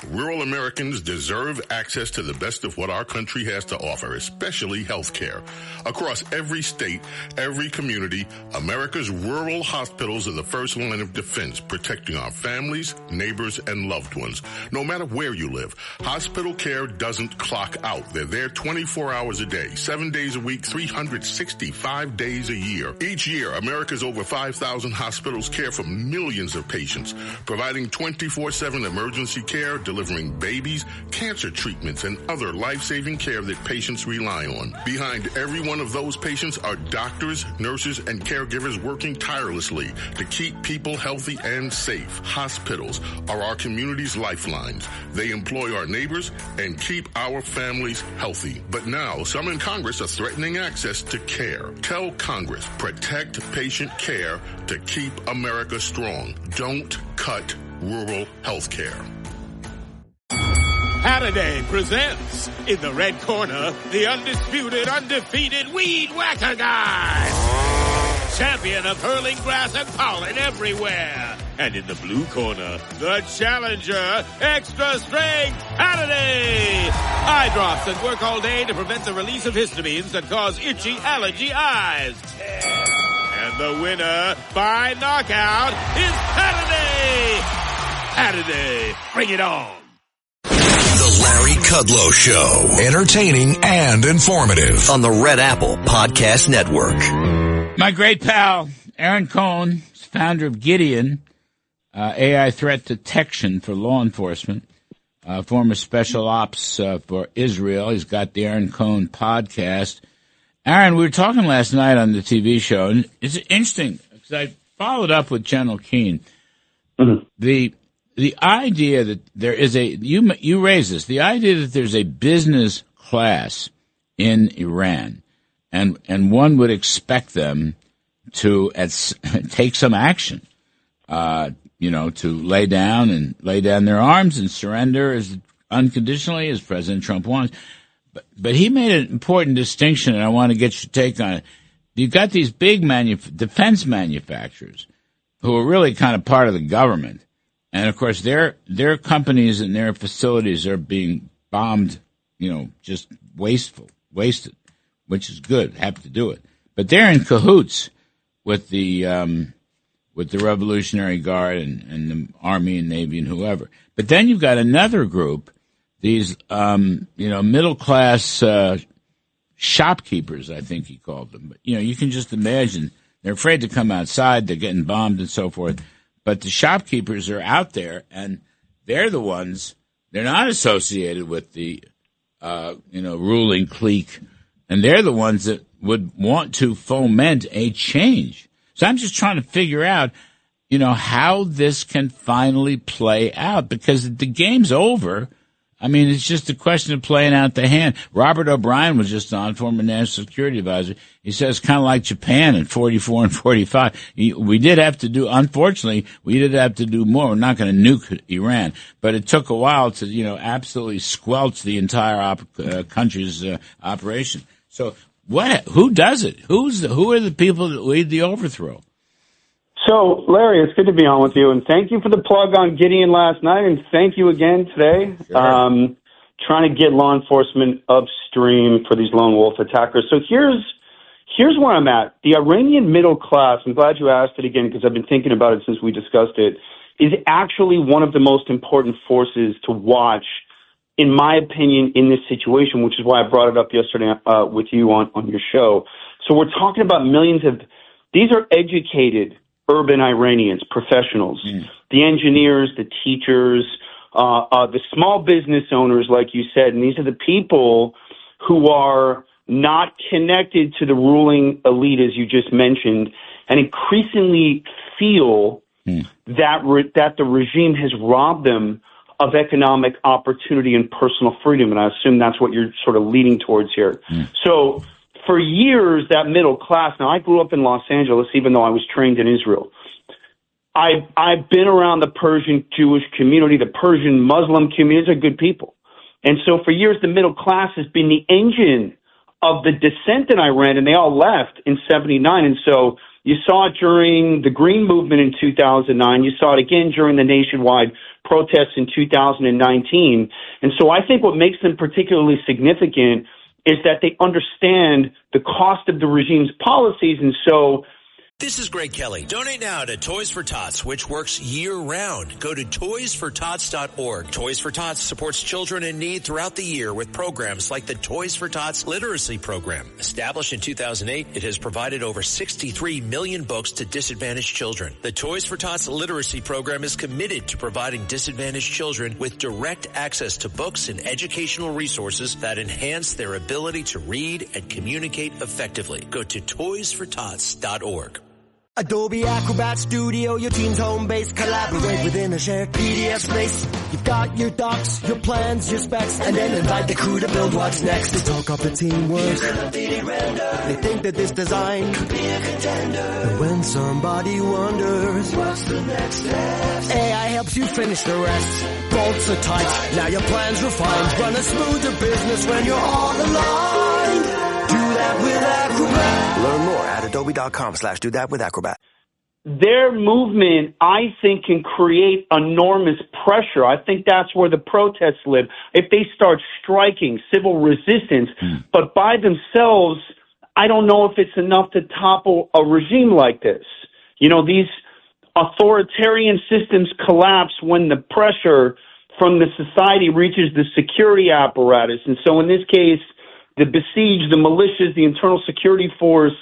Rural Americans deserve access to the best of what our country has to offer, especially health care. Across every state, every community, America's rural hospitals are the first line of defense, protecting our families, neighbors, and loved ones. No matter where you live, hospital care doesn't clock out. They're there 24 hours a day, 7 days a week, 365 days a year. Each year, America's over 5,000 hospitals care for millions of patients, providing 24/7 emergency care, delivering babies, cancer treatments, and other life-saving care that patients rely on. Behind every one of those patients are doctors, nurses, and caregivers working tirelessly to keep people healthy and safe. Hospitals are our community's lifelines. They employ our neighbors and keep our families healthy. But now, some in Congress are threatening access to care. Tell Congress, protect patient care to keep America strong. Don't cut rural health care. Saturday presents, in the red corner, the undisputed, undefeated Weed Whacker Guy. Champion of hurling grass and pollen everywhere. And in the blue corner, the challenger, extra strength Saturday. Eye drops that work all day to prevent the release of histamines that cause itchy allergy eyes. And the winner by knockout is Saturday. Saturday, bring it on. The Larry Kudlow Show. Entertaining and informative. On the Red Apple Podcast Network. My great pal, Aaron Cohen, founder of GIDEON, AI threat detection for law enforcement, former special ops for Israel. He's got the Aaron Cohen podcast. Aaron, we were talking last night on the TV show, and it's interesting because I followed up with General Keane. Mm-hmm. The idea that there is you raised this, the idea that there's a business class in Iran, and one would expect them to take some action, to lay down their arms and surrender as unconditionally as President Trump wants. But he made an important distinction, and I want to get your take on it. You've got these big defense manufacturers who are really kind of part of the government. And, of course, their companies and their facilities are being bombed, just wasted, which is good. Have to do it. But they're in cahoots with the Revolutionary Guard and the Army and Navy and whoever. But then you've got another group, these, middle-class shopkeepers, I think he called them. But, you can just imagine. They're afraid to come outside. They're getting bombed and so forth. But the shopkeepers are out there, and they're the ones, they're not associated with the, ruling clique, and they're the ones that would want to foment a change. So I'm just trying to figure out, how this can finally play out, because the game's over. I mean, it's just a question of playing out the hand. Robert O'Brien was just on, former National Security Advisor. He says kind of like Japan in 44 and 45. Unfortunately, we did have to do more. We're not going to nuke Iran. But it took a while to, absolutely squelch the entire country's operation. So who does it? Who are the people that lead the overthrow? So, Larry, it's good to be on with you, and thank you for the plug on Gideon last night, and thank you again today. Sure. Trying to get law enforcement upstream for these lone wolf attackers. So here's where I'm at. The Iranian middle class, I'm glad you asked it again because I've been thinking about it since we discussed it, is actually one of the most important forces to watch, in my opinion, in this situation, which is why I brought it up yesterday with you on your show. So we're talking about millions of, these are educated urban Iranians, professionals, the engineers, the teachers, the small business owners, like you said, and these are the people who are not connected to the ruling elite, as you just mentioned, and increasingly feel that the regime has robbed them of economic opportunity and personal freedom, and I assume that's what you're sort of leading towards here. So for years, that middle class, now I grew up in Los Angeles, even though I was trained in Israel. I've been around the Persian Jewish community, the Persian Muslim communities are good people. And so for years, the middle class has been the engine of the dissent in Iran, and they all left in 79. And so You saw it during the Green Movement in 2009. You saw it again during the nationwide protests in 2019. And so I think what makes them particularly significant is that they understand the cost of the regime's policies. And so This is Greg Kelly. Donate now to Toys for Tots, which works year-round. Go to toysfortots.org. Toys for Tots supports children in need throughout the year with programs like the Toys for Tots Literacy Program. Established in 2008, it has provided over 63 million books to disadvantaged children. The Toys for Tots Literacy Program is committed to providing disadvantaged children with direct access to books and educational resources that enhance their ability to read and communicate effectively. Go to toysfortots.org. Adobe Acrobat Studio, your team's home base. Collaborate within a shared PDF space. You've got your docs, your plans, your specs, and then invite the crew to build what's next. They talk up the teamwork. They think that this design could be a contender. And when somebody wonders what's the next step, AI helps you finish the rest. Bolts are tight, now your plan's refined. Run a smoother business when you're all aligned. Do that with Acrobat. Learn more at adobe.com/do-that-with-Acrobat. Their movement, I think, can create enormous pressure. I think that's where the protests live. If they start striking, civil resistance, but by themselves, I don't know if it's enough to topple a regime like this. You know, these authoritarian systems collapse when the pressure from the society reaches the security apparatus. And so in this case, the besieged, the militias, the internal security force,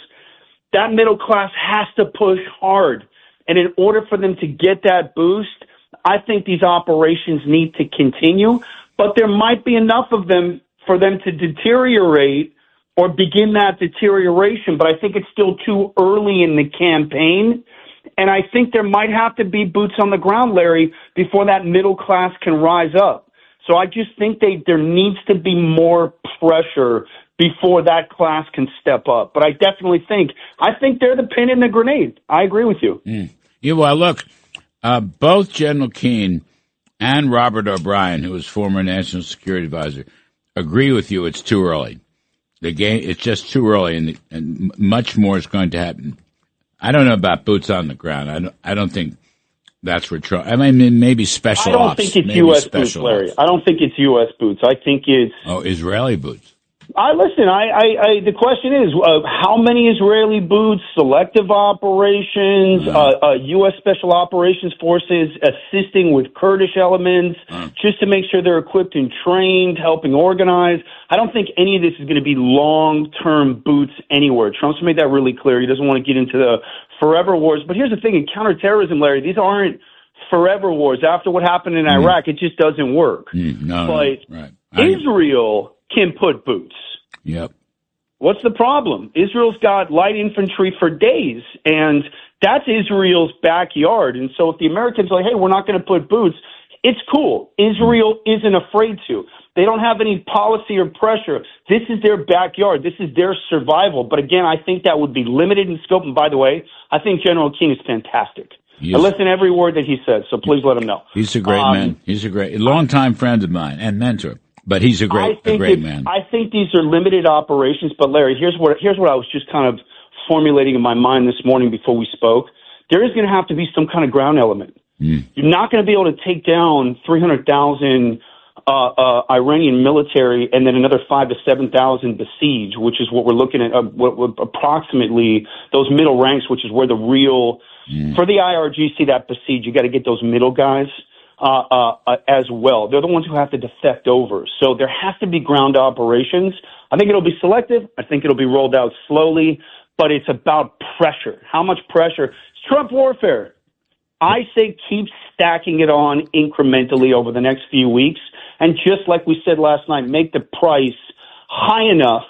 that middle class has to push hard. And in order for them to get that boost, I think these operations need to continue. But there might be enough of them for them to deteriorate or begin that deterioration. But I think it's still too early in the campaign. And I think there might have to be boots on the ground, Larry, before that middle class can rise up. So I just think there needs to be more pressure before that class can step up. But I definitely think they're the pin in the grenade. I agree with you. Yeah, well, look, both General Keane and Robert O'Brien, who was former National Security Advisor, agree with you. It's too early. It's just too early, and much more is going to happen. I don't know about boots on the ground. I don't think that's where Trump. I mean, maybe special ops. I don't think it's U.S. boots, Larry. I don't think it's U.S. boots. I think it's Israeli boots. The question is, how many Israeli boots, selective operations, U.S. Special Operations Forces assisting with Kurdish elements, just to make sure they're equipped and trained, helping organize. I don't think any of this is going to be long-term boots anywhere. Trump's made that really clear. He doesn't want to get into the forever wars. But here's the thing, in counterterrorism, Larry, these aren't forever wars. After what happened in Iraq, it just doesn't work. Israel can put boots. Yep. What's the problem? Israel's got light infantry for days, and that's Israel's backyard. And so if the Americans are like, hey, we're not going to put boots, it's cool. Israel isn't afraid to. They don't have any policy or pressure. This is their backyard. This is their survival. But again, I think that would be limited in scope. And by the way, I think General Keane is fantastic. I listen to every word that he says, so please let him know. He's a great man. He's a longtime friend of mine and mentor. But he's a great man. I think these are limited operations. But Larry, here's what I was just kind of formulating in my mind this morning before we spoke. There is going to have to be some kind of ground element. You're not going to be able to take down 300,000 Iranian military and then another 5,000 to 7,000 besieged, which is what we're looking at. Approximately those middle ranks, which is where the real for the IRGC that besiege, you got to get those middle guys. As well. They're the ones who have to defect over. So there has to be ground operations. I think it'll be selective. I think it'll be rolled out slowly, but it's about pressure. How much pressure? It's Trump warfare. I say keep stacking it on incrementally over the next few weeks. And just like we said last night, make the price high enough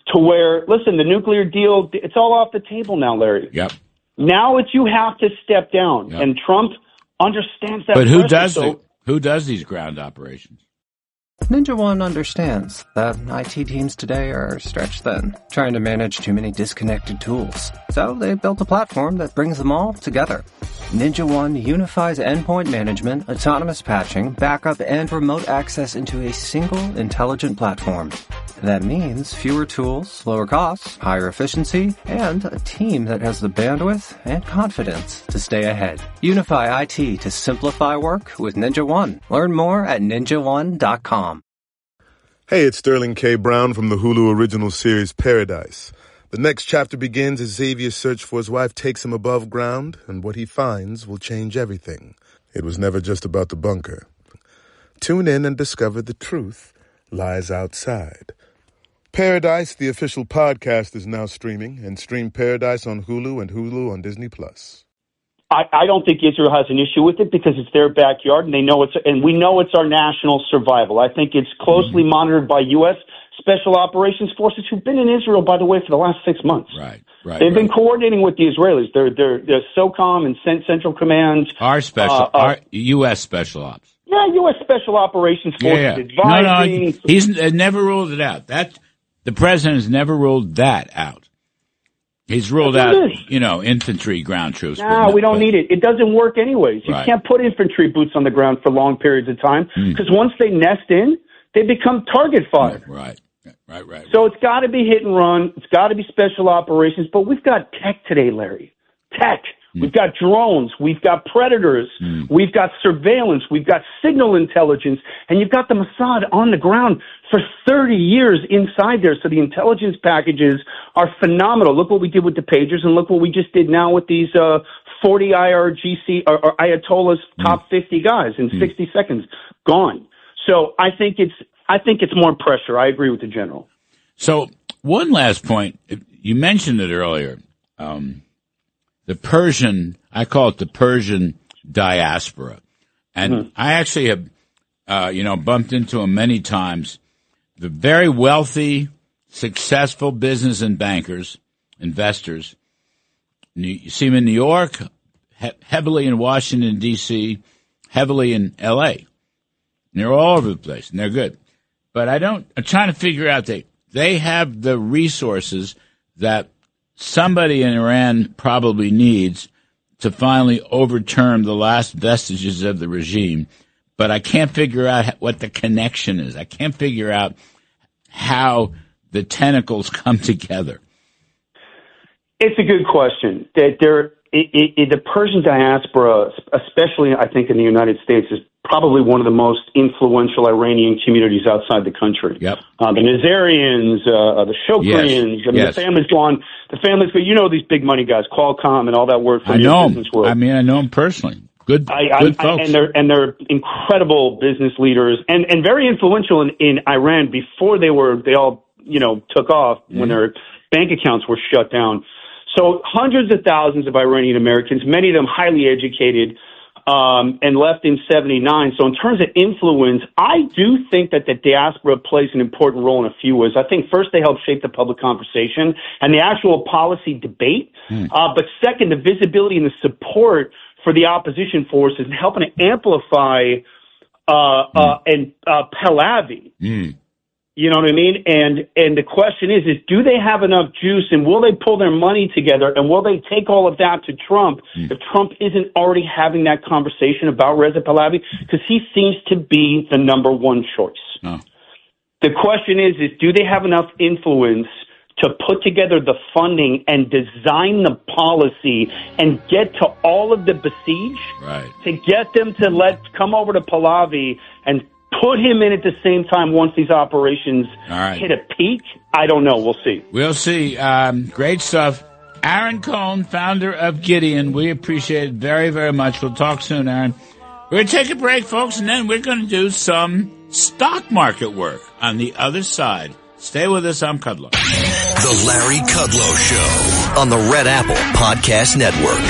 to where, listen, the nuclear deal, it's all off the table now, Larry. Yep. Now you have to step down. Yep. And Trump understands that. But who does these ground operations? Ninja One understands that IT teams today are stretched thin, trying to manage too many disconnected tools. So they built a platform that brings them all together. Ninja One unifies endpoint management, autonomous patching, backup, and remote access into a single intelligent platform. That means fewer tools, lower costs, higher efficiency, and a team that has the bandwidth and confidence to stay ahead. Unify IT to simplify work with Ninja One. Learn more at ninjaone.com. Hey, it's Sterling K. Brown from the Hulu original series Paradise. The next chapter begins as Xavier's search for his wife takes him above ground, and what he finds will change everything. It was never just about the bunker. Tune in and discover the truth lies outside. Paradise, the official podcast, is now streaming, and stream Paradise on Hulu and Hulu on Disney+. I don't think Israel has an issue with it because it's their backyard, and we know it's our national survival. I think it's closely monitored by U.S. Special Operations Forces who've been in Israel, by the way, for the last 6 months. Right. They've been coordinating with the Israelis. They're SOCOM and Central Command. Our U.S. Special Ops. Yeah, U.S. Special Operations Forces advising. No, he's never ruled it out. The president has never ruled that out. He's ruled out, infantry, ground troops. No, we don't need it. It doesn't work anyways. You can't put infantry boots on the ground for long periods of time because once they nest in, they become target fire. Right. So it's got to be hit and run. It's got to be special operations. But we've got tech today, Larry. Tech. We've got drones. We've got predators. We've got surveillance. We've got signal intelligence. And you've got the Mossad on the ground for 30 years inside there. So the intelligence packages are phenomenal. Look what we did with the pagers, and look what we just did now with these 40 IRGC or Ayatollah's top 50 guys in 60 seconds. Gone. So I think it's more pressure. I agree with the general. So one last point. You mentioned it earlier. The Persian, I call it the Persian diaspora. And I actually have, bumped into them many times. The very wealthy, successful business and bankers, investors. You see them in New York, heavily in Washington, D.C., heavily in L.A. And they're all over the place, and they're good. But I'm trying to figure out they have the resources that somebody in Iran probably needs to finally overturn the last vestiges of the regime. But I can't figure out what the connection is. I can't figure out how the tentacles come together. It's a good question. The Persian diaspora, especially I think in the United States, is probably one of the most influential Iranian communities outside the country. Yep. The Nazarians, the Shokrians, the families go on. The families go, these big money guys, Qualcomm and all that work from your business world. I know them personally. Good folks. And they're incredible business leaders and very influential in Iran before they all took off when their bank accounts were shut down. So hundreds of thousands of Iranian Americans, many of them highly educated, and left in 79. So in terms of influence, I do think that the diaspora plays an important role in a few ways. I think first they help shape the public conversation and the actual policy debate. But second, the visibility and the support for the opposition forces and helping to amplify Pahlavi. You know what I mean? And the question is do they have enough juice, and will they pull their money together, and will they take all of that to Trump if Trump isn't already having that conversation about Reza Pahlavi? Because he seems to be the number one choice. The question is do they have enough influence to put together the funding and design the policy and get to all of the besieged to get them to come over to Pahlavi and put him in at the same time once these operations hit a peak? I don't know. We'll see. We'll see. Great stuff. Aaron Cohen, founder of Gideon. We appreciate it very, very much. We'll talk soon, Aaron. We're going to take a break, folks, and then we're going to do some stock market work on the other side. Stay with us. I'm Kudlow. The Larry Kudlow Show on the Red Apple Podcast Network.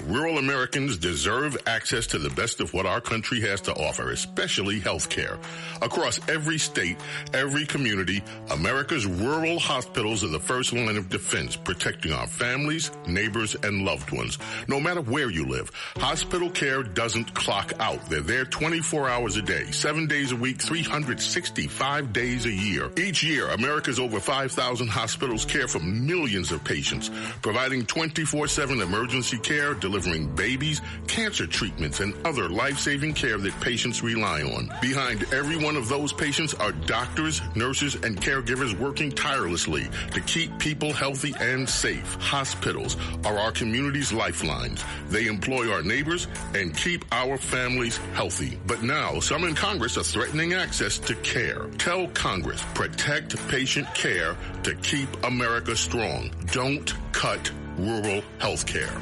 Rural Americans deserve access to the best of what our country has to offer, especially health care. Across every state, every community, America's rural hospitals are the first line of defense, protecting our families, neighbors, and loved ones. No matter where you live, hospital care doesn't clock out. They're there 24 hours a day, 7 days a week, 365 days a year. Each year, America's over 5,000 hospitals care for millions of patients, providing 24/7 emergency care, delivering babies, cancer treatments, and other life-saving care that patients rely on. Behind every one of those patients are doctors, nurses, and caregivers working tirelessly to keep people healthy and safe. Hospitals are our community's lifelines. They employ our neighbors and keep our families healthy. But now, some in Congress are threatening access to care. Tell Congress, protect patient care to keep America strong. Don't cut rural health care.